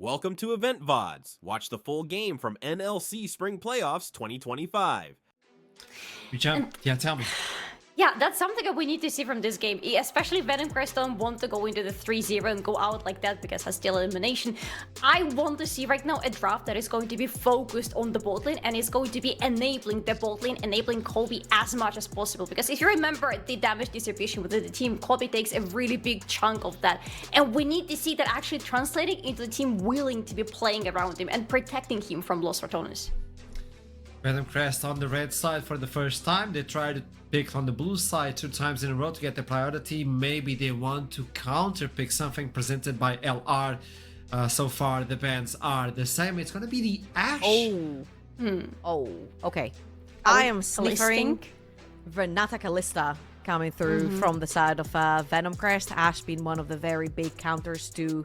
Welcome to Event-Vods. Watch the full game from NLC Spring Playoffs 2025. Yeah, tell me. Yeah, that's something that we need to see from this game, especially Venomcrest don't want to go into the 3-0 and go out like that because has still elimination. I want to see right now a draft that is going to be focused on the bot lane and is going to be enabling the bot lane, enabling Colby as much as possible. Because if you remember the damage distribution within the team, Colby takes a really big chunk of that. And we need to see that actually translating into the team willing to be playing around him and protecting him from Los Ratones. Venomcrest on the red side for the first time. They tried to pick on the blue side 2 times in a row to get the priority. Maybe they want to counter pick something presented by LR. So far the bans are the same. It's gonna be the Ashe. Okay. I am sniffing Renata Kalista coming through from the side of Venomcrest. Ashe being one of the very big counters to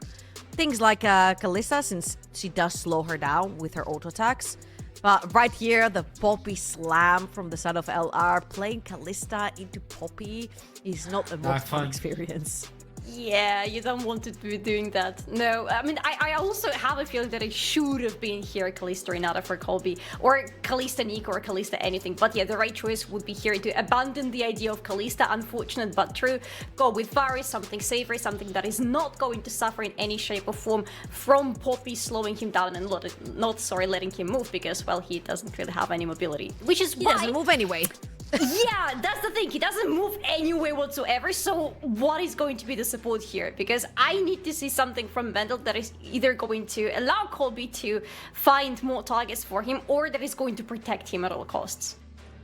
things like Kalista, since she does slow her down with her auto attacks. But right here, the Poppy slam from the side of LR, playing Kalista into Poppy is not the most fun experience. Yeah, you don't want to be doing that. No, I mean, I also have a feeling that it should have been here Kalista Renata for Colby, or Kalista Nico, or Kalista anything. But yeah, the right choice would be here to abandon the idea of Kalista, unfortunate but true. Go with Varus, something savory, something that is not going to suffer in any shape or form from Poppy slowing him down and letting him move, because, well, he doesn't really have any mobility. Which is why... He doesn't move anyway. Yeah, that's the thing. He doesn't move anyway whatsoever. So what is going to be the support here? Because I need to see something from Vendel that is either going to allow Colby to find more targets for him, or that is going to protect him at all costs.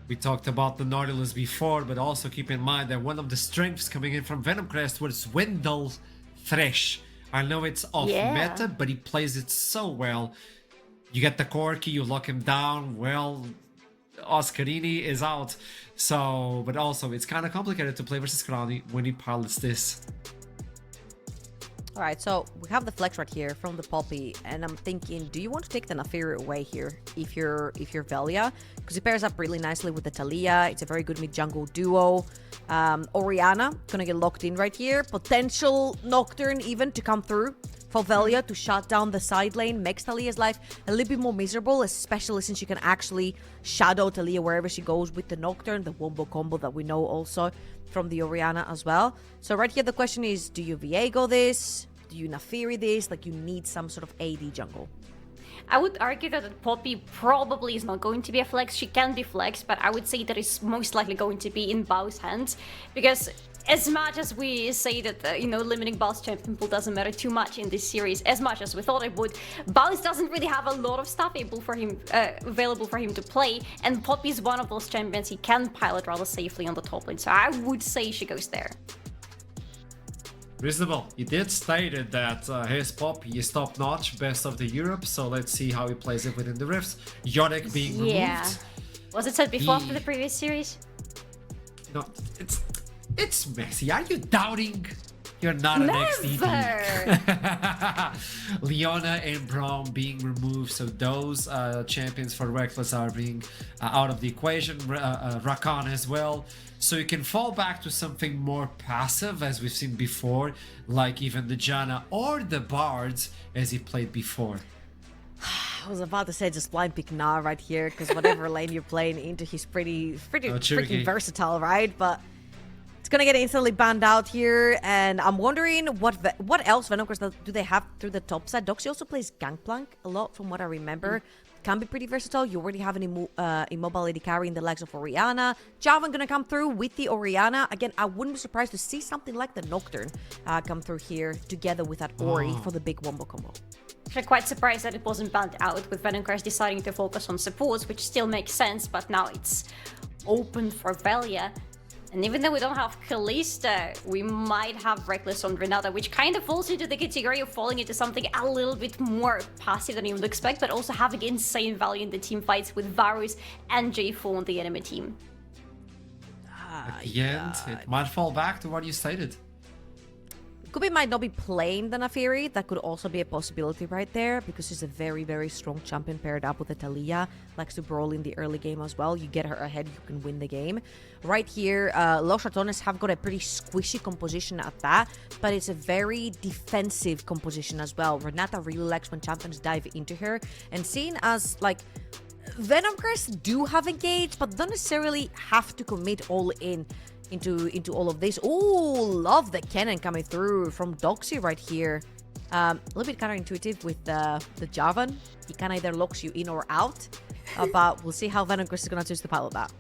We talked about the Nautilus before, but also keep in mind that one of the strengths coming in from Venomcrest was Wendell Thresh. I know it's off meta, but he plays it so well. You get the Corki, you lock him down, well... Oscarini is out, so but also it's kind of complicated to play versus Krani when he pilots this. Alright, so we have the flex right here from the Poppy, and I'm thinking, do you want to take the Nafiri away here if you're Velia? Because it pairs up really nicely with the Talia. It's a very good mid-jungle duo. Orianna gonna get locked in right here. Potential Nocturne even to come through for Velia to shut down the side lane. Makes Talia's life a little bit more miserable, especially since she can actually shadow Talia wherever she goes with the Nocturne, the wombo combo that we know also from the Orianna as well. So right here the question is, do you Viego this? Do you Nafiri this? Like, you need some sort of AD jungle. I would argue that Poppy probably is not going to be a flex. She can be flexed, but I would say that it's most likely going to be in Bao's hands, because as much as we say that, limiting Bao's champion pool doesn't matter too much in this series, as much as we thought it would, Bao doesn't really have a lot of stuff available for him to play, and Poppy is one of those champions he can pilot rather safely on the top lane, so I would say she goes there. Reasonable. He did stated that his Poppy is top-notch, best of the Europe, so let's see how he plays it within the Rifts. Yorick being removed. Was it said before for the previous series? No, it's messy. Are you doubting you're not an XDD? Leona and Braum being removed, so those champions for Reckless are being out of the equation. Rakan as well. So you can fall back to something more passive, as we've seen before, like even the Janna or the Bards, as he played before. I was about to say just blind pick Na right here, because whatever lane you're playing into, he's pretty freaking versatile, right? But it's gonna get instantly banned out here, and I'm wondering what else Venomcrest do they have through the top side. Doxy also plays Gangplank a lot, from what I remember. Can be pretty versatile. You already have an immobility carry in the legs of Orianna. Javan gonna come through with the Orianna. Again, I wouldn't be surprised to see something like the Nocturne come through here together with that Ori for the big wombo combo. I'm quite surprised that it wasn't banned out, with Venomcrest deciding to focus on supports, which still makes sense, but now it's open for Velia. And even though we don't have Kalista, we might have Reckless on Renata, which kind of falls into the category of falling into something a little bit more passive than you would expect, but also having insane value in the team fights with Varus and J4 on the enemy team. At the end, it might fall back to what you stated. Kubi might not be playing the Naafiri. That could also be a possibility right there, because he's a very, very strong champion paired up with the Talia. Likes to brawl in the early game as well. You get her ahead, you can win the game. Right here, Los Ratones have got a pretty squishy composition at that, but it's a very defensive composition as well. Renata really likes when champions dive into her, and seeing as, like, Venomcrest do have engage, but don't necessarily have to commit all into all of this. Oh, love the cannon coming through from Doxy right here. A little bit counterintuitive with the Javan. He can either locks you in or out, but we'll see how Venomcrest is going to choose to pilot that.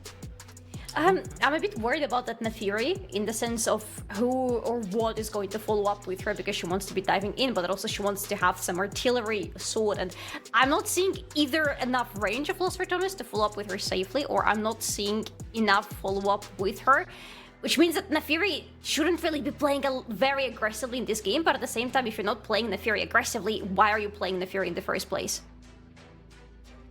I'm a bit worried about that Naafiri in the sense of who or what is going to follow up with her, because she wants to be diving in, but also she wants to have some artillery sword, and I'm not seeing either enough range of Los Ratones to follow up with her safely, or I'm not seeing enough follow-up with her, which means that Naafiri shouldn't really be playing very aggressively in this game, but at the same time, if you're not playing Naafiri aggressively, why are you playing Naafiri in the first place?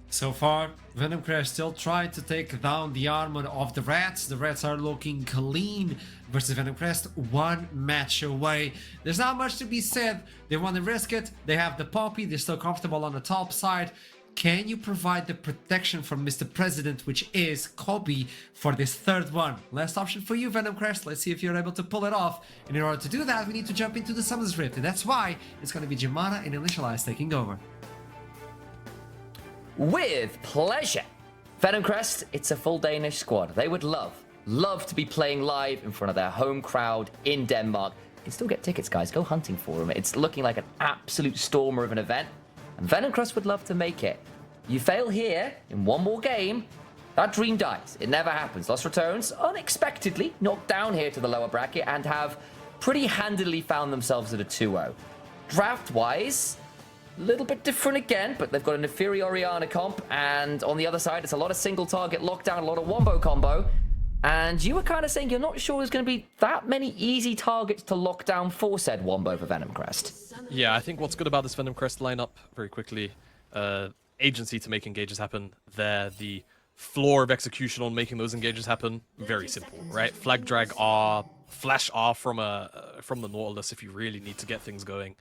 So far, Venomcrest still trying to take down the armor of the Rats. The Rats are looking clean versus Venomcrest, one match away. There's not much to be said. They want to risk it. They have the Poppy. They're still comfortable on the top side. Can you provide the protection from Mr. President, which is Kobe, for this third one? Last option for you, Venomcrest. Let's see if you're able to pull it off. And in order to do that, we need to jump into the Summoners Rift. And that's why it's going to be Jemana and Initialize taking over. With pleasure. Venomcrest, it's a full Danish squad. They would love to be playing live in front of their home crowd in Denmark. You can still get tickets, guys. Go hunting for them. It's looking like an absolute stormer of an event. And Venomcrest would love to make it. You fail here in one more game, that dream dies. It never happens. Los Ratones unexpectedly knocked down here to the lower bracket and have pretty handily found themselves at a 2-0. Draft-wise, a little bit different again, but they've got an Naafiri Oriana comp, and on the other side, it's a lot of single target lockdown, a lot of wombo combo. And you were kind of saying you're not sure there's going to be that many easy targets to lock down for said wombo for Venomcrest. Yeah, I think what's good about this Venomcrest lineup, very quickly, agency to make engages happen. There, the floor of execution on making those engages happen, very simple, right? Flag drag R, flash R from the Nautilus if you really need to get things going.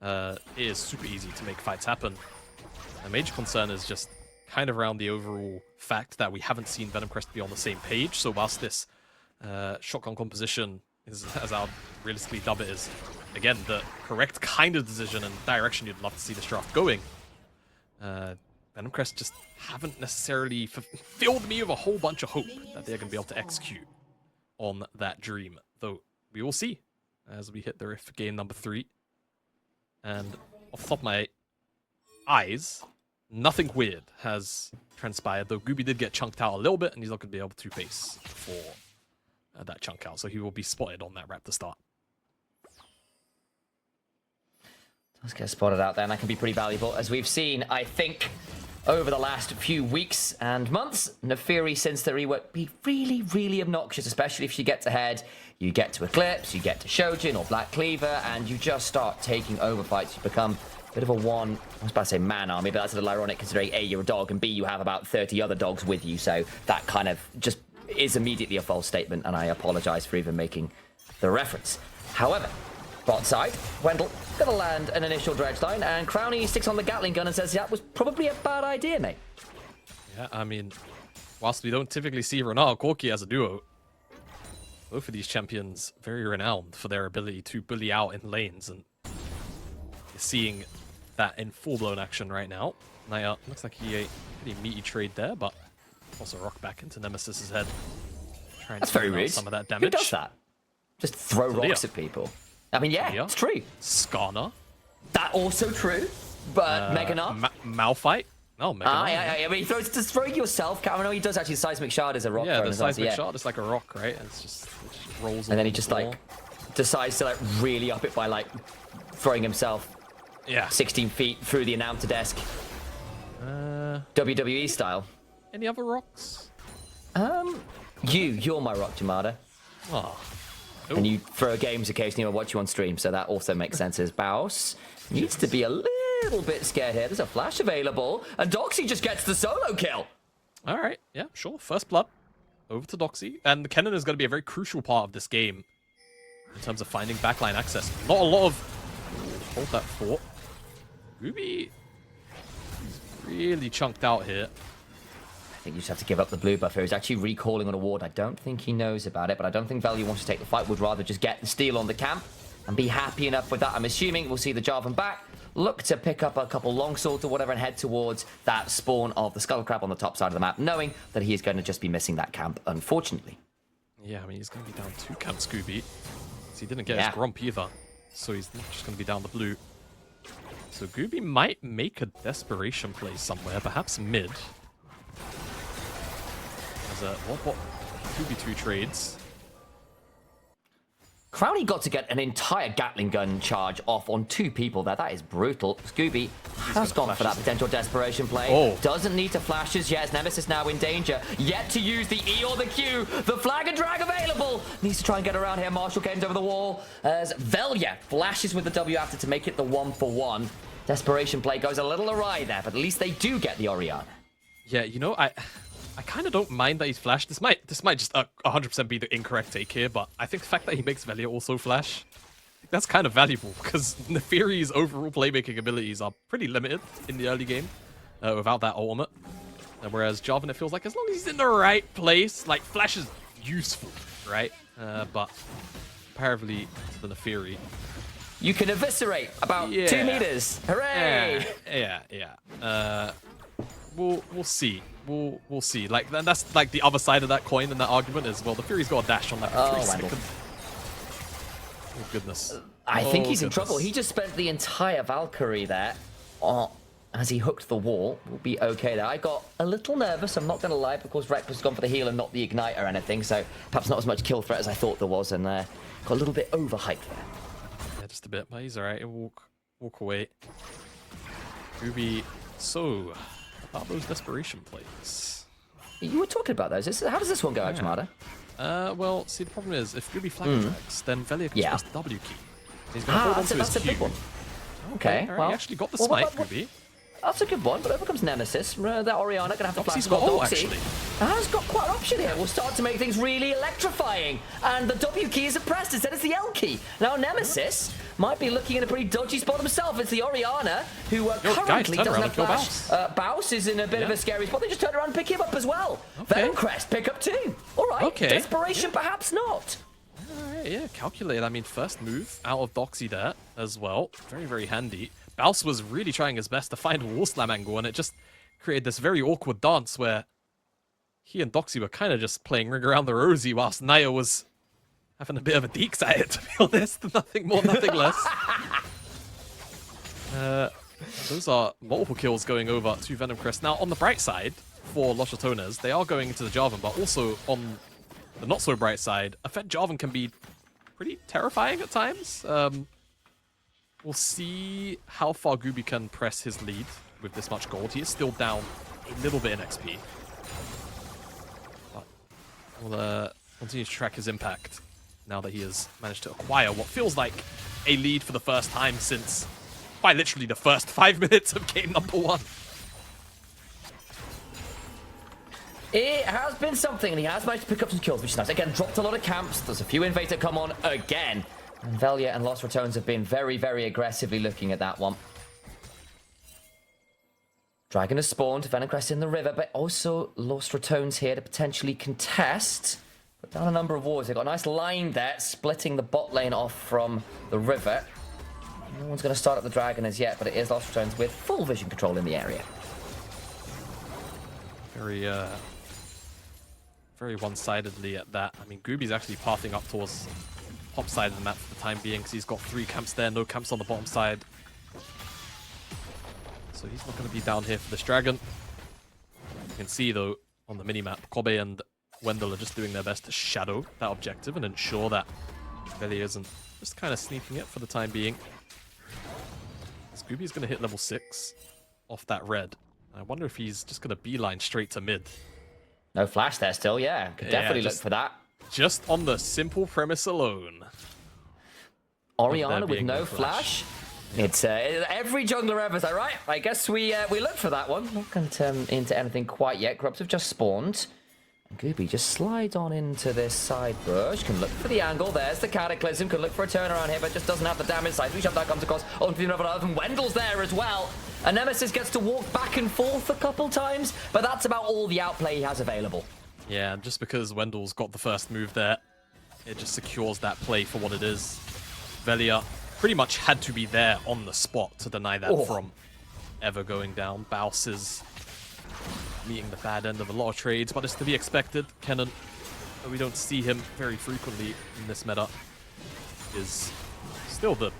It is super easy to make fights happen. The major concern is just kind of around the overall fact that we haven't seen Venomcrest be on the same page. So whilst this shotgun composition is, as I'll realistically dub it, is again the correct kind of decision and direction you'd love to see this draft going, Venomcrest just haven't necessarily filled me with a whole bunch of hope that they're going to be able to execute on that dream. Though we will see as we hit the Rift game number 3. And off the top of my eyes, nothing weird has transpired, though Gooby did get chunked out a little bit, and he's not going to be able to pace for that chunk out, so he will be spotted on that Raptor start. Let's get spotted out there, and that can be pretty valuable. As we've seen, I think, over the last few weeks and months, Naafiri, since the rework, be really, really obnoxious, especially if she gets ahead. You get to Eclipse, you get to Shojin or Black Cleaver, and you just start taking over fights. You become a bit of a I was about to say man army, but that's a little ironic considering A, you're a dog, and B, you have about 30 other dogs with you, so that kind of just is immediately a false statement, and I apologize for even making the reference. However, bot side, Wendell gonna land an initial dredge line, and Crownie sticks on the Gatling gun and says that was probably a bad idea, mate. Yeah, I mean, whilst we don't typically see Ronald and Corki as a duo, both of these champions very renowned for their ability to bully out in lanes, and you're seeing that in full-blown action right now. Naya looks like he ate a pretty meaty trade there, but also rock back into Nemesis's head. Trying That's to very rude. some of that damage. Who does that? Just throw rocks at people. I mean, yeah, it's true. Skarner. That also true, but Meganar. Malphite. No, Meganar. I mean, just throwing yourself. I know he does actually. Seismic Shard is a rock. Yeah, the Seismic Shard is like a rock, right? And it just rolls. And then he just like decides to like really up it by like throwing himself 16 feet through the announcer desk. WWE style. Any other rocks? You're my rock, Jamada. Oh. And you throw games occasionally or watch you on stream, so that also makes sense. As Baus needs to be a little bit scared here. There's a flash available, and Doxy just gets the solo kill. All right, yeah, sure. First blood over to Doxy, and the cannon is going to be a very crucial part of this game. in terms of finding backline access. Not a lot of... Hold that thought. Ruby is really chunked out here. I think you just have to give up the blue buff here. He's actually recalling on a ward. I don't think he knows about it, but I don't think Value wants to take the fight. Would rather just get the steal on the camp and be happy enough with that. I'm assuming we'll see the Jarvan back. Look to pick up a couple longswords or whatever and head towards that spawn of the Skull Crab on the top side of the map, knowing that he is going to just be missing that camp, unfortunately. Yeah, I mean, he's going to be down 2 camps, Scooby. So he didn't get his Grump either. So he's not just going to be down the blue. So Gooby might make a desperation play somewhere, perhaps mid. As a what Gooby 2 trades. Crowley got to get an entire Gatling gun charge off on 2 people there. That is brutal. Scooby has gone for that potential desperation play. Oh. Doesn't need to flashes. Yes, Nemesis now in danger. Yet to use the E or the Q. The flag and drag available. Needs to try and get around here. Marshall gains over the wall as Velia flashes with the W after to make it the 1-for-1. Desperation play goes a little awry there, but at least they do get the Orianna. Yeah, you know, I kind of don't mind that he's flashed. This might just 100% be the incorrect take here, but I think the fact that he makes Velia also flash, I think that's kind of valuable because Neferi's overall playmaking abilities are pretty limited in the early game without that ultimate. Whereas Jarvan, it feels like as long as he's in the right place, like Flash is useful, right? But comparatively to the Neferi, you can eviscerate about 2 meters. Hooray! Yeah. We'll see. We'll see. Like that's like the other side of that coin in that argument as well. The Fury's got a dash on that for 3 seconds. Oh goodness. I think he's in trouble. He just spent the entire Valkyrie there as he hooked the wall. We'll be okay there. I got a little nervous, I'm not going to lie, because Rek was gone for the heal and not the ignite or anything, so perhaps not as much kill threat as I thought there was, and got a little bit overhyped there. Yeah, just a bit, but he's alright. He'll walk away. Ruby, so about those desperation plays. You were talking about those. How does this one go, Axmada? Well, see, the problem is, if Ruby flag drags, then Velia can press the W key. He's going to hold on to his Q. Okay, right, well... he actually got the smite, Ruby. That's a good one, but over comes Nemesis. That Orianna gonna have to flash got actually. Has got quite an option here. We'll start to make things really electrifying. And the W key isn't pressed, instead it's the L key. Now Nemesis might be looking in a pretty dodgy spot himself. It's the Orianna who currently doesn't have flash. Baus is in a bit of a scary spot. They just turn around and pick him up as well. Venomcrest, pick up 2. All right, desperation perhaps not. Alright, yeah, calculated. I mean, first move out of Doxy there as well. Very, very handy. Baus was really trying his best to find a wall slam angle, and it just created this very awkward dance where he and Doxy were kind of just playing Ring Around the Rosie whilst Naya was having a bit of a deek at it, to be honest. Nothing more, nothing less. Those are multiple kills going over to Venomcrest. Now, on the bright side for Los Ratones, they are going into the Jarvan, but also on the not so bright side, a Fed Jarvan can be pretty terrifying at times. We'll see how far Gooby can press his lead with this much gold. He is still down a little bit in XP. But we'll continue to track his impact now that he has managed to acquire what feels like a lead for the first time since quite literally the first 5 minutes of game number 1. It has been something, and he has managed to pick up some kills, which is nice. Again, dropped a lot of camps. There's a few invades that come on again. And Velia and Los Ratones have been very, very aggressively looking at that one. Dragon has spawned, Venomcrest in the river, but also Los Ratones here to potentially contest. Put down a number of wards. They've got a nice line there, splitting the bot lane off from the river. No one's going to start up the Dragon as yet, but it is Los Ratones with full vision control in the area. Very one-sidedly at that. I mean, Gooby's actually pathing up towards top side of the map for the time being because he's got 3 camps there, no camps on the bottom side. So he's not going to be down here for this Dragon. You can see, though, on the minimap, Kobe and Wendell are just doing their best to shadow that objective and ensure that Velia isn't just kind of sneaking it for the time being. Scooby's going to hit level 6 off that red. I wonder if he's just going to beeline straight to mid. No flash there still, yeah. Could definitely look for that. Just on the simple premise alone. Orianna with no flash. It's every jungler ever, is that right? I guess we looked for that one. Not going to turn into anything quite yet. Grubs have just spawned. Gooby just slides on into this side bush. Can look for the angle. There's the Cataclysm. Can look for a turnaround here, but just doesn't have the damage side. We shove that comes across onto the other. And Wendell's there as well. And Nemesis gets to walk back and forth a couple times, but that's about all the outplay he has available. Yeah, just because Wendell's got the first move there, it just secures that play for what it is. Velia pretty much had to be there on the spot to deny that from ever going down. Baus is meeting the bad end of a lot of trades, but it's to be expected. Kennen, we don't see him very frequently in this meta, is still the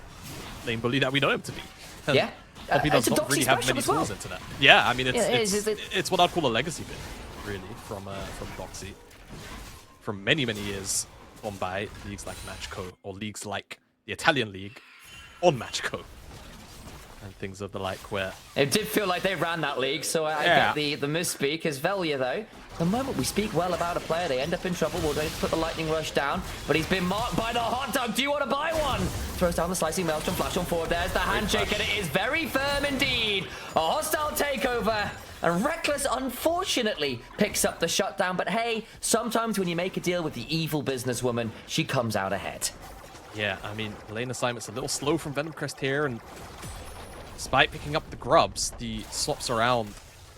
lane bully that we know him to be. And Yeah. Poppy does not really have many tools into that. Yeah, I mean, it's what I'd call a legacy bit, really, from Doxy. From many, many years gone by, leagues like Matchco, or leagues like the Italian League on Matchco, and things of the like, where... It did feel like they ran that league, so I get the misspeak. As Velia, though, the moment we speak well about a player, they end up in trouble. We're going to put the lightning rush down, but he's been marked by the hot dog. Do you want to buy one? Throws down the slicing maelstrom, flash on forward. There's the handshake, and it is very firm indeed. A hostile takeover. And Reckless, unfortunately, picks up the shutdown. But hey, sometimes when you make a deal with the evil businesswoman, she comes out ahead. Yeah, I mean, lane assignment's a little slow from Venomcrest here, and despite picking up the grubs, the swaps around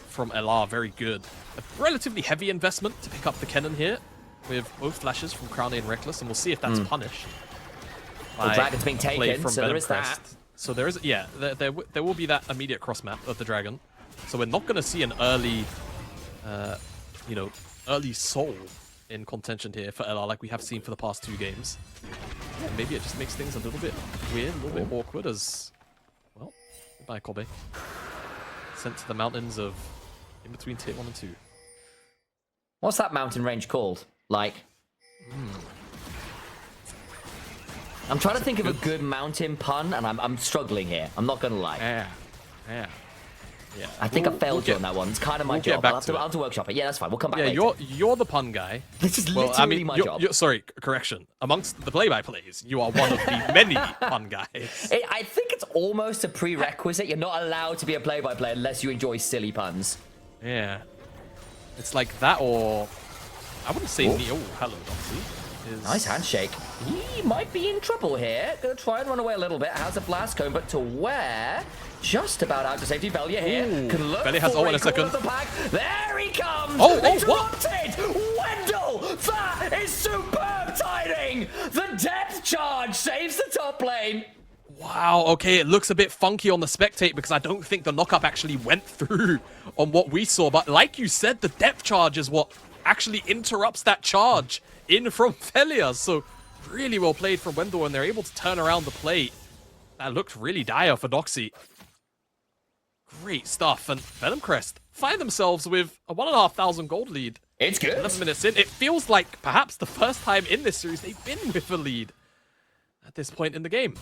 from LR very good. A relatively heavy investment to pick up the Kennen here, with both flashes from Crown and Reckless, and we'll see if that's punished. The Dragon's being taken, so there is that. So there is, yeah, there will be that immediate cross map of the Dragon. So we're not going to see an early, early soul in contention here for LR like we have seen for the past 2 games. And maybe it just makes things a little bit weird, a little bit awkward as, well, goodbye Kobe. Sent to the mountains of in between tier 1 and 2. What's that mountain range called? Like... I'm trying to think of a good mountain pun, and I'm struggling here. I'm not going to lie. Yeah. I think I failed you on that one. It's kind of my job. I'll have to workshop it. Yeah, that's fine. We'll come back later. You're the pun guy. This is literally my job. Sorry, correction. Amongst the play-by-plays, you are one of the many pun guys. I think it's almost a prerequisite. You're not allowed to be a play-by-play unless you enjoy silly puns. Yeah. It's like that, or... I wouldn't say me. Oh, hello, Doxy. Nice handshake. He might be in trouble here. Gonna try and run away a little bit. Has a blast cone, but to where? Just about out to safety. Velia here. Can look Velia has for in a second. the pack. There he comes. What? Wendell! That is superb timing. The depth charge saves the top lane. Wow, okay, it looks a bit funky on the spectate because I don't think the knockup actually went through on what we saw. But like you said, the depth charge is what actually interrupts that charge in from Velia. So really well played from Wendell, and they're able to turn around the play. That looked really dire for Doxy. Great stuff. And Venomcrest find themselves with a 1,500 gold lead. It's good. 11 minutes in. It feels like perhaps the first time in this series they've been with a lead at this point in the game.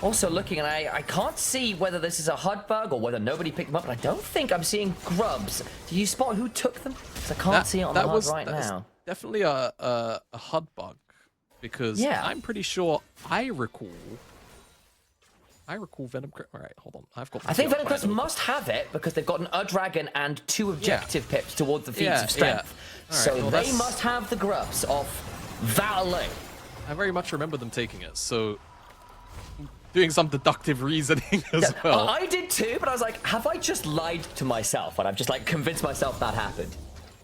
Also looking, and I can't see whether this is a HUD bug or whether nobody picked them up, but I don't think I'm seeing grubs. Do you spot who took them? Because I can't see it on the HUD right now. Definitely a HUD bug, because I'm pretty sure I recall Venomcrest. All right, hold on. I think Venomcrest must have it because they've got a dragon and 2 objective pips towards the feats of strength. Right, so they must have the grubs off Valley. I very much remember them taking it, so doing some deductive reasoning as well. I did too, but I was like, have I just lied to myself? And I've just like convinced myself that happened.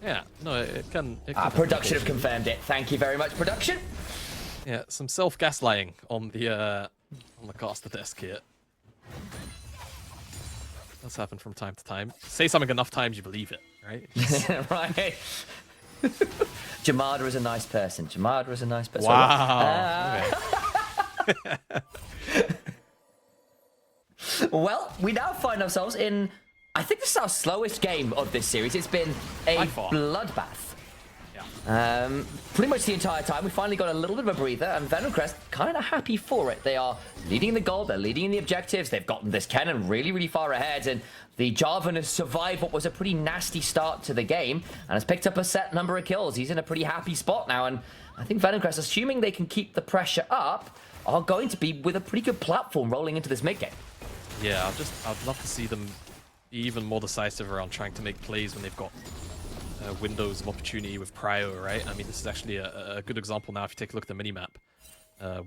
Yeah, no, it can production have confirmed it. Thank you very much, production. Yeah, some self-gaslighting on the caster desk here. That's happened from time to time. Say something enough times, you believe it, right? Right. Jamada is a nice person. Jamada is a nice person. Wow. Well, we now find ourselves in, I think this is our slowest game of this series. It's been a bloodbath. Yeah. Pretty much the entire time. We finally got a little bit of a breather, and Venomcrest kind of happy for it. They are leading in the gold, they're leading in the objectives. They've gotten this Kennen really, really far ahead, and the Jarvan has survived what was a pretty nasty start to the game and has picked up a set number of kills. He's in a pretty happy spot now, and I think Venomcrest, assuming they can keep the pressure up, are going to be with a pretty good platform rolling into this mid game. Yeah, I'd love to see them be even more decisive around trying to make plays when they've got windows of opportunity with Prio, right? I mean, this is actually a good example now if you take a look at the minimap.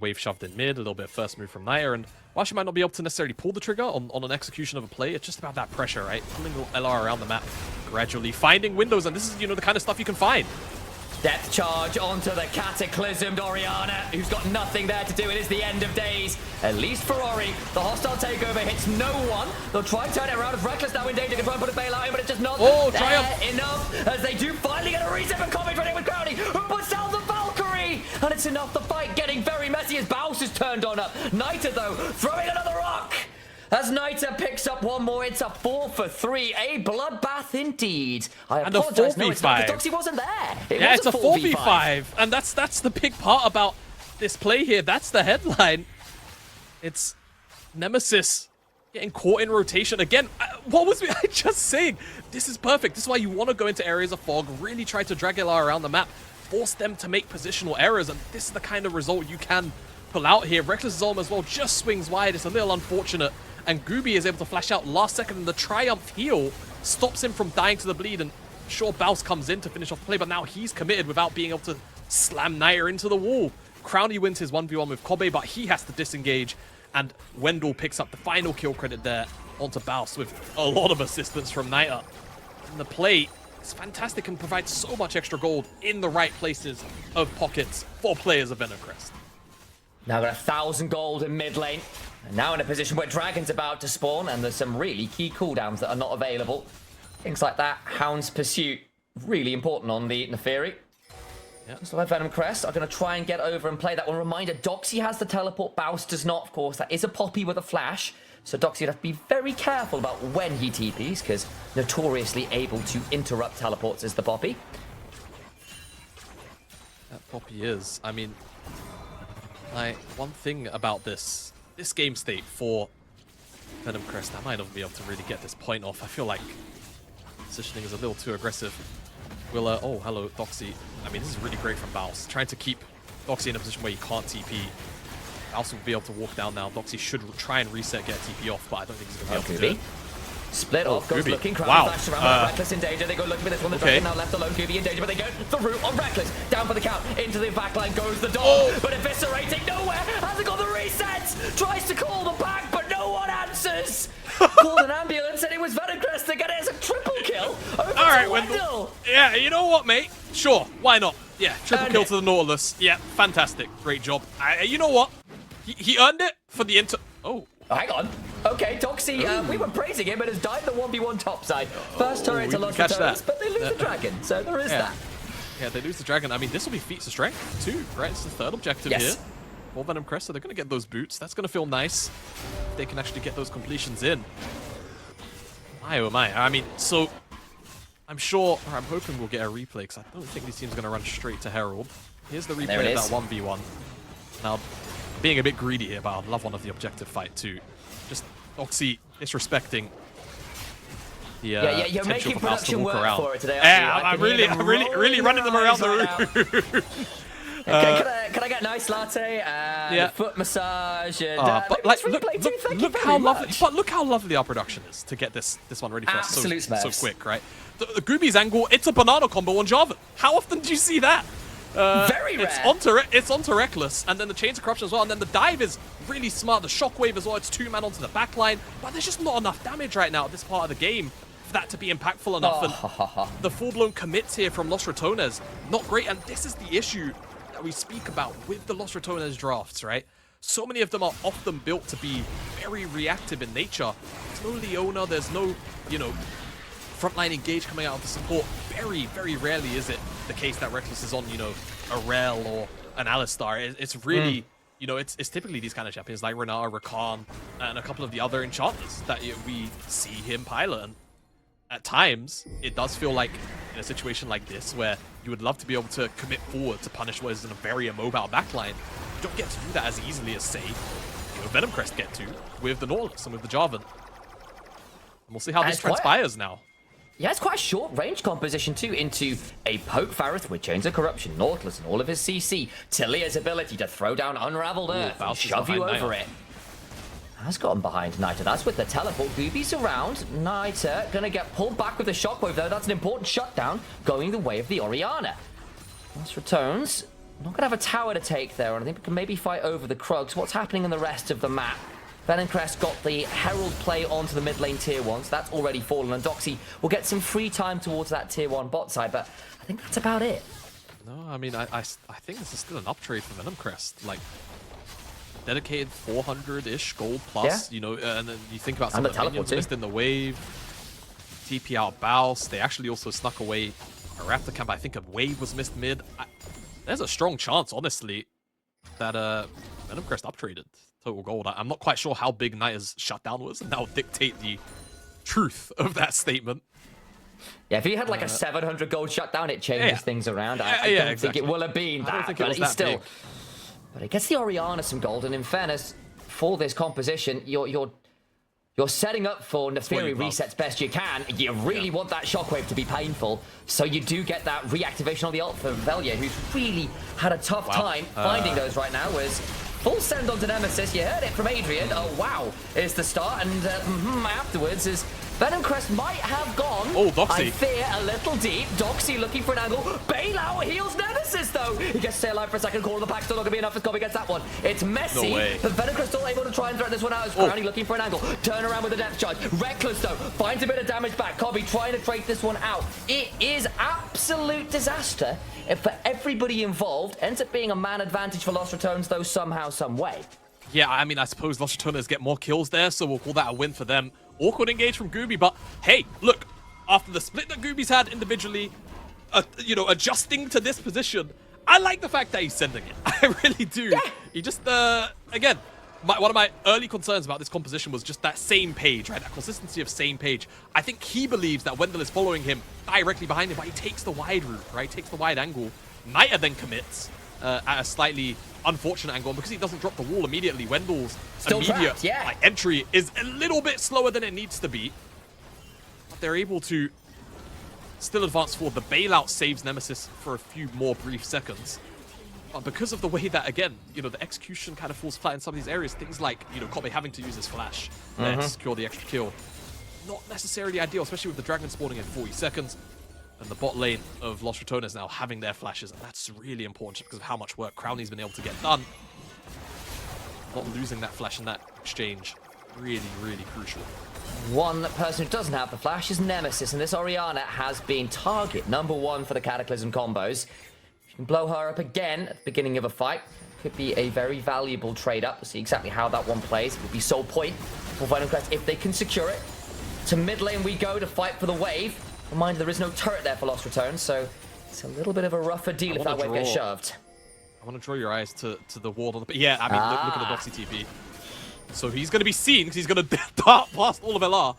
Wave shoved in mid, a little bit of first move from Naya, and while she might not be able to necessarily pull the trigger on an execution of a play, it's just about that pressure, right? Pulling the LR around the map gradually, finding windows, and this is, the kind of stuff you can find. Death charge onto the cataclysmed Orianna, who's got nothing there to do. It is the end of days. At least for Ori, the hostile takeover hits no one. They'll try and turn it around. If Reckless now in danger, can try and put a bailout in, but it's just not enough. As they do finally get a reset for commentary with Crowdy, who puts down the Valkyrie. And it's enough. The fight getting very messy as Baus is turned on up. Nita, though, throwing another rock. As Nita picks up one more, it's a 4 for 3. A bloodbath indeed. I apologize, no, it's not because Doxy wasn't there. It's a 4v5. And that's the big part about this play here. That's the headline. It's Nemesis getting caught in rotation. Again, what was I just saying? This is perfect. This is why you want to go into areas of fog, really try to drag LR around the map, force them to make positional errors, and this is the kind of result you can pull out here. Reckless Zolm as well just swings wide. It's a little unfortunate. And Gooby is able to flash out last second, and the Triumph heal stops him from dying to the bleed. And sure, Baus comes in to finish off the play, but now he's committed without being able to slam Naya into the wall. Crowny wins his 1v1 with Kobe, but he has to disengage. And Wendell picks up the final kill credit there onto Baus with a lot of assistance from Naya. And the play is fantastic and provides so much extra gold in the right places of pockets for players of Venomcrest. Now got 1,000 gold in mid lane. And now in a position where Dragon's about to spawn, and there's some really key cooldowns that are not available. Things like that, Hound's Pursuit, really important on the Neferi. Yeah. Just like Venomcrest are going to try and get over and play that one. Reminder, Doxy has the teleport, Baus does not, of course. That is a Poppy with a flash. So Doxy would have to be very careful about when he TPs, because notoriously able to interrupt teleports is the Poppy. That Poppy is. I mean, like, one thing about this game state for Venomcrest, I might not be able to really get this point off. I feel like positioning is a little too aggressive. We'll, oh, hello, Doxy. I mean, this is really great from Baus. Trying to keep Doxy in a position where he can't TP. Baus will be able to walk down now. Doxy should try and reset, get a TP off, but I don't think he's going to be able to do it. Split off, goes looking, Crowd flash around, Reckless in danger, they go looking for this one, the Dragon now left alone, Gooby in danger, but they go the route on Reckless, down for the count, into the backline goes the dog, but eviscerating nowhere, hasn't got the resets, tries to call the back, but no one answers, called an ambulance, and it was Venomcrest to get it as a triple kill, over to Wendell. Yeah, you know what, mate? Sure, why not? Yeah, triple kill to the Nautilus, yeah, fantastic, great job. You know what? He earned it for the Oh, hang on. Okay, Doxy, we were praising him, but has died the 1v1 topside. First turret to lost the turrets, but they lose the Dragon, so there is that. Yeah, they lose the Dragon. I mean, this will be feats of strength too, right? It's the third objective here for Venomcrest, so they're going to get those boots. That's going to feel nice if they can actually get those completions in. My oh my. I mean, so I'm sure, or I'm hoping we'll get a replay, because I don't think this team's going to run straight to Herald. Here's the replay of that 1v1. Now, being a bit greedy here, but I'd love one of the objective fight too. Just Doxy disrespecting the you're making production work around. For it today. I'm really running them around the room. Can I get a nice latte? Foot massage. And, but like, look how lovely. But look how lovely our production is to get this one ready for us so quick, right? The Gooby's angle, it's a banana combo on Jarvan. How often do you see that? Very rare. It's onto Reckless, and then the Chains of Corruption as well, and then the dive is really smart. The Shockwave as well, it's 2-man onto the backline, but there's just not enough damage right now at this part of the game for that to be impactful enough. And the full-blown commits here from Los Ratones, not great, and this is the issue that we speak about with the Los Ratones drafts, right? So many of them are often built to be very reactive in nature. There's no Leona, there's no, frontline engage coming out of the support. Very, very rarely is it the case that Reckless is on, a Rel or an Alistar. It's really, it's typically these kind of champions like Renata, Rakan, and a couple of the other enchanters that we see him pilot. And at times, it does feel like in a situation like this where you would love to be able to commit forward to punish what is in a very immobile backline. You don't get to do that as easily as, say, Venomcrest get to with the Nautilus and with the Jarvan. And we'll see how this transpires now. Yeah, it's quite a short-range composition, too, into a Poke Farith with Chains of Corruption, Nautilus and all of his CC, Talia's ability to throw down Unraveled Earth and shove you over it. has gotten behind Niter. That's with the teleport. Gooby's around. Niter gonna get pulled back with the shockwave, though. That's an important shutdown going the way of the Orianna. That's Ratones. Not gonna have a tower to take there, and I think we can maybe fight over the Krugs. What's happening in the rest of the map? Venomcrest got the Herald play onto the mid lane tier 1, so that's already fallen, and Doxy will get some free time towards that tier 1 bot side, but I think that's about it. No, I mean, I think this is still an uptrade for Venomcrest. Like, dedicated 400-ish gold plus, you know, and then you think about some of the minions missed in the wave. TP out Baus. They actually also snuck away a Raptor camp. I think a wave was missed mid. There's a strong chance, honestly, that Venomcrest uptraded total gold. I'm not quite sure how big Niter's shutdown was, and that will dictate the truth of that statement. Yeah, if he had like a 700 gold shutdown, it changes things around. I don't think it will have been that, but he's still... But it gets the Orianna some gold, and in fairness, for this composition, you're setting up for Neferi resets best you can. You really want that shockwave to be painful, so you do get that reactivation on the ult for Velia, who's really had a tough time finding those right now. Was full send onto Nemesis. You heard it from Adrian. Oh wow, is the start, and afterwards is Venomcrest might have gone. Oh, Doxy. I fear a little deep. Doxy looking for an angle. Bailout heals Nemesis though. He gets to stay alive for a second. Corner of the pack still not gonna be enough as Kobe gets that one. It's messy, no way. but Venomcrest still able to try and threaten this one out as Crownie looking for an angle. Turn around with a depth charge. Reckless though finds a bit of damage back. Kobe trying to trade this one out. It is absolute disaster for everybody involved. Ends up being a man advantage for Lost Ratones though somehow, some way. Yeah, I mean, I suppose Lost Ratones get more kills there, so we'll call that a win for them. Awkward engage from Gooby, but hey, look, after the split that Gooby's had individually, you know, adjusting to this position, I like the fact that he's sending it. I really do. Yeah. He just, again, one of my early concerns about this composition was just that same page, right? That consistency of same page. I think he believes that Wendell is following him directly behind him, but he takes the wide route, right? Takes the wide angle. Niter then commits at a slightly unfortunate angle, and because he doesn't drop the wall immediately, Wendell's immediate entry is a little bit slower than it needs to be. But they're able to still advance forward. The bailout saves Nemesis for a few more brief seconds. But because of the way that, again, you know, the execution kind of falls flat in some of these areas, things like, you know, Kobe having to use his flash to secure the extra kill, not necessarily ideal, especially with the dragon spawning in 40 seconds. And the bot lane of Lost Ratones now having their flashes, and that's really important just because of how much work Crownie's been able to get done. Not losing that flash in that exchange, really, really crucial. One person who doesn't have the flash is Nemesis, and this Orianna has been target #1 for the Cataclysm combos. If you can blow her up again at the beginning of a fight, could be a very valuable trade-up. We'll see exactly how that one plays. It would be sole point for Venomcrest if they can secure it. To mid lane we go to fight for the wave. Reminder, there is no turret there for Lost Ratones, so it's a little bit of a rougher deal if that wave gets shoved. I want to draw your eyes to the ward on the... Yeah, I mean, look at the Doxy TP. So he's going to be seen because he's going to dart past all of LR.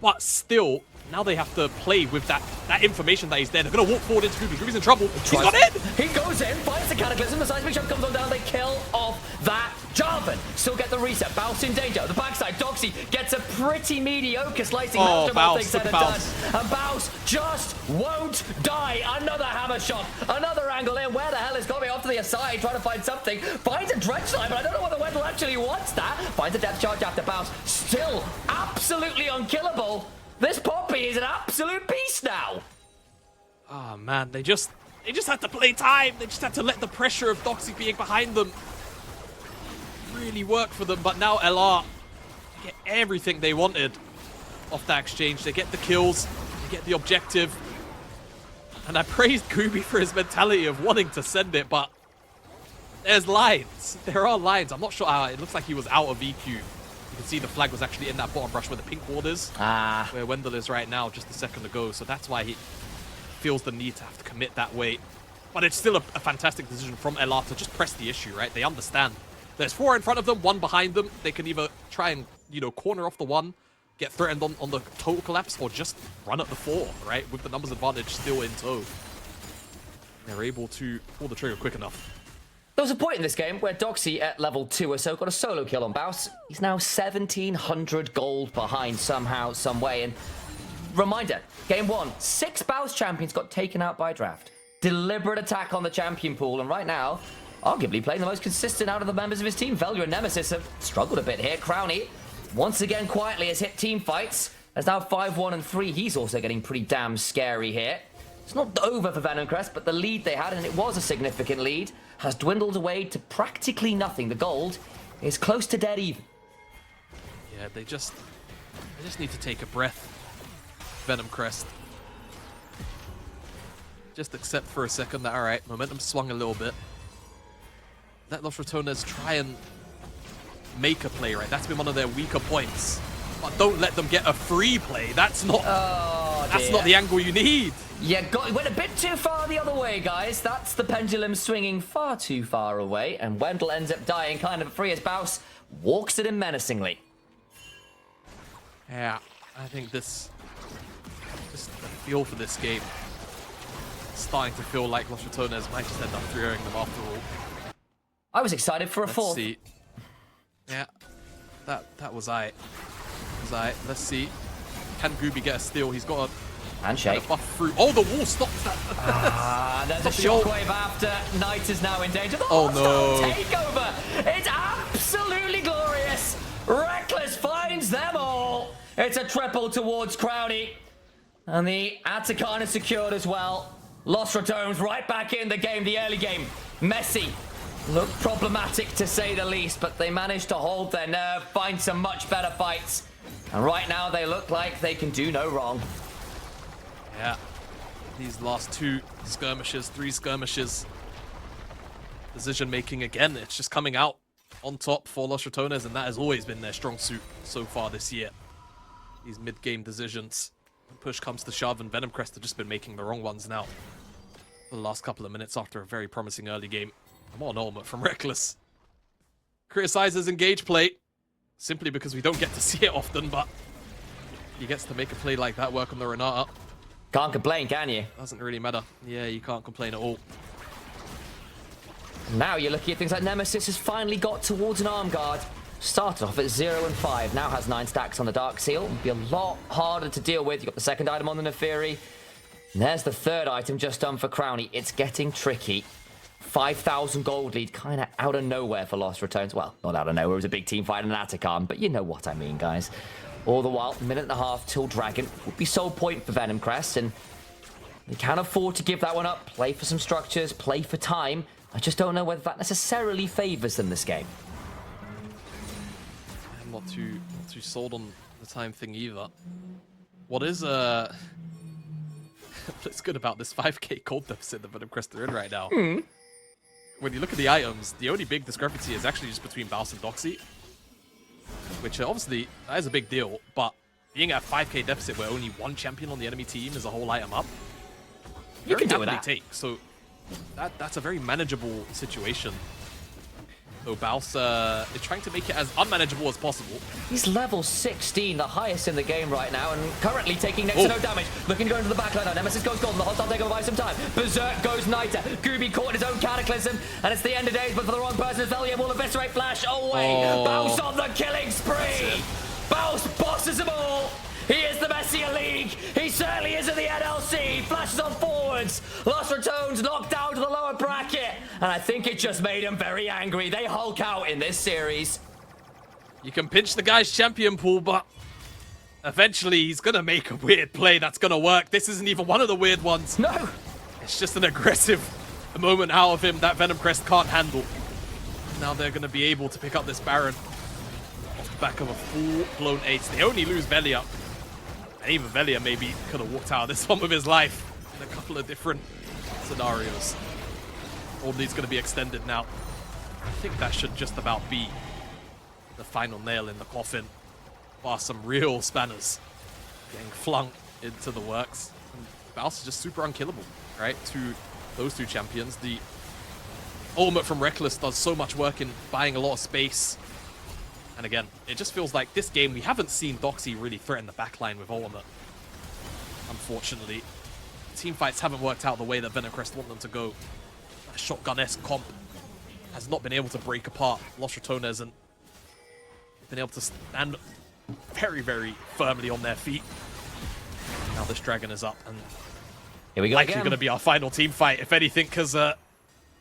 But still, now they have to play with that information that he's there. They're going to walk forward into Gooby. Gooby's in trouble. He's got in! He goes in, finds the Cataclysm. The seismic shove comes on down. They kill off that Jarvan. Still get the reset. Baus in danger. The backside, Doxy gets a pretty mediocre slicing after all things said and done. And Baus just won't die. Another hammer shot. Another angle in. Where the hell is Kobe off to the side trying to find something? Finds a dredge line, but I don't know whether Wendell actually wants that. Finds a depth charge after Baus. Still absolutely unkillable. This Poppy is an absolute beast now. Oh man, they just had to play time. They just had to let the pressure of Doxy being behind them really work for them. But now LR get everything they wanted off that exchange. They get the kills, they get the objective. And I praised Gooby for his mentality of wanting to send it, but there's lines. There are lines. I'm not sure how. It looks like he was out of EQ. You can see the flag was actually in that bottom brush where the pink ward is. Where Wendell is right now, just a second ago. So that's why he feels the need to have to commit that way. But it's still a fantastic decision from LR to just press the issue, right? They understand. There's 4 in front of them, 1 behind them. They can either try and, you know, corner off the 1, get threatened on the total collapse, or just run at the 4, right? With the numbers advantage still in tow. They're able to pull the trigger quick enough. There was a point in this game where Doxy at level 2 or so got a solo kill on Baus. He's now 1,700 gold behind somehow, some way. And reminder, game 1, 6 Baus champions got taken out by draft. Deliberate attack on the champion pool, and right now, arguably playing the most consistent out of the members of his team. Velya and Nemesis have struggled a bit here. Crowny, once again quietly, has hit team fights. There's now 5-1 and 3. He's also getting pretty damn scary here. It's not over for Venomcrest, but the lead they had, and it was a significant lead, has dwindled away to practically nothing. The gold is close to dead even. Yeah, they just need to take a breath. Venomcrest. Just accept for a second that, alright, momentum swung a little bit. Let Los Ratones try and make a play, right? That's been one of their weaker points. But don't let them get a free play. That's not not the angle you need. Yeah, went a bit too far the other way, guys. That's the pendulum swinging far too far away, and Wendell ends up dying kind of free as Baus walks it in menacingly. Yeah, I think just the feel for this game, starting to feel like Los Ratones might just end up throwing them after all. I was excited for a fourth. See. Yeah, that was I. Let's see. Can Gooby get a steal? He's got a handshake. Buff through. Oh, the wall stops that. There's a shockwave after. Knight is now in danger. The oh no! Takeover. It's absolutely glorious. Reckless finds them all. It's a triple towards Crowny, and the Atacon is secured as well. Los Ratones right back in the game. The early game, messy. Looked problematic to say the least, but they managed to hold their nerve, find some much better fights. And right now they look like they can do no wrong. Yeah. These last 2 skirmishes, 3 skirmishes. Decision making again. It's just coming out on top for Los Ratones, and that has always been their strong suit so far this year. These mid-game decisions. When push comes to shove, and Venomcrest have just been making the wrong ones now. The last couple of minutes after a very promising early game. I'm on Ultimate from Reckless. Criticizes engage play. Simply because we don't get to see it often, but he gets to make a play like that work on the Renata. Can't complain, can you? Doesn't really matter. Yeah, you can't complain at all. Now you're looking at things like Nemesis has finally got towards an arm guard. Started off at 0 and 5, now has 9 stacks on the Dark Seal. It'll be a lot harder to deal with. You've got the second item on the Neferi. And there's the third item just done for Crowny. It's getting tricky. 5,000 gold lead, kind of out of nowhere for Los Ratones. Well, not out of nowhere, it was a big team fight in Atacon, but you know what I mean, guys. All the while, 1.5 minutes till Dragon would be sole point for Venomcrest, and they can't afford to give that one up. Play for some structures, play for time. I just don't know whether that necessarily favors them this game. I'm not too sold on the time thing either. What is what's good about this 5k gold deficit that Venomcrest are in right now? When you look at the items, the only big discrepancy is actually just between Baus and Doxy, which obviously that is a big deal, but being at a 5k deficit where only 1 champion on the enemy team is a whole item up, you can do that. Take. So that's a very manageable situation. So Baus is trying to make it as unmanageable as possible. He's level 16, the highest in the game right now, and currently taking next to no damage. Looking to go into the backline now. Nemesis goes golden. The hostile takeover by some time. Berserk goes Niter. Gooby caught in his own cataclysm, and it's the end of days, but for the wrong person, Velya will eviscerate Flash away. Baus on the killing spree. Baus bosses them all. He is the Messiah League. He certainly is in the NLC. Flashes on forwards. Los Ratones knocked down to the lower bracket. And I think it just made him very angry. They hulk out in this series. You can pinch the guy's champion pool, but eventually he's going to make a weird play that's going to work. This isn't even one of the weird ones. No. It's just an aggressive moment out of him that Venomcrest can't handle. Now they're going to be able to pick up this Baron off the back of a full-blown ace. They only lose Velia. And even Velia maybe could have walked out of this one with his life in a couple of different scenarios. All these going to be extended now. I think that should just about be the final nail in the coffin. Bar some real spanners getting flung into the works. And Baus is just super unkillable, right? To those 2 champions. The ultimate from Reckless does so much work in buying a lot of space. And again, it just feels like this game, we haven't seen Doxy really threaten the backline with ultimate. Unfortunately, team fights haven't worked out the way that Venomcrest want them to go. That shotgun-esque comp has not been able to break apart Los Ratones and been able to stand very, very firmly on their feet. Now this Dragon is up, and here we go likely going to be our final team fight, if anything, because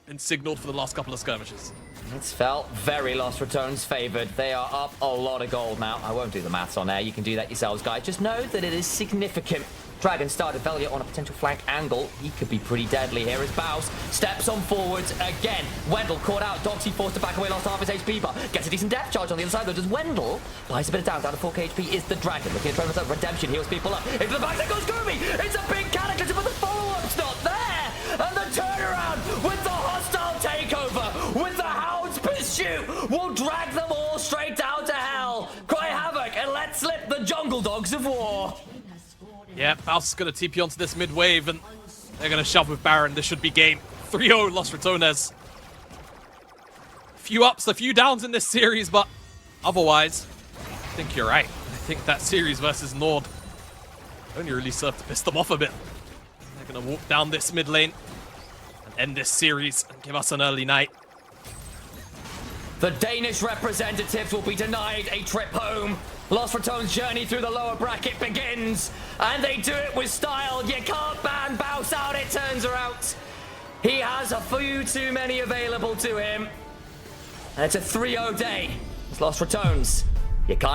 been signaled for the last couple of skirmishes. It's felt very Lost Ratones favored. They are up a lot of gold now. I won't do the maths on there. You can do that yourselves, guys. Just know that it is significant. Dragon started Velia on a potential flank angle. He could be pretty deadly here as Baus steps on forwards again. Wendell caught out. Doxy forced to back away, lost half his HP, but gets a decent death charge on the other side, though. Does Wendell buys a bit of down to 4k HP is the Dragon. Looking at Trevor's redemption, heals people up. Into the back, there goes Goomy! It's a big cataclysm, but the follow-up's not there! And the turnaround with the hostile takeover, with the Hound's pursuit, will drag them all straight down to hell. Cry havoc and let slip the Jungle Dogs of War. Yeah, Baus is going to TP onto this mid wave, and they're going to shove with Baron. This should be game 3-0 Los Ratones. A few ups, a few downs in this series, but otherwise, I think you're right. I think that series versus Nord only really served to piss them off a bit. They're going to walk down this mid lane and end this series and give us an early night. The Danish representatives will be denied a trip home. Lost Ratones' journey through the lower bracket begins, and they do it with style. You can't ban Baus out, it turns out. He has a few too many available to him. And it's a 3-0 day. It's Lost Ratones. You can't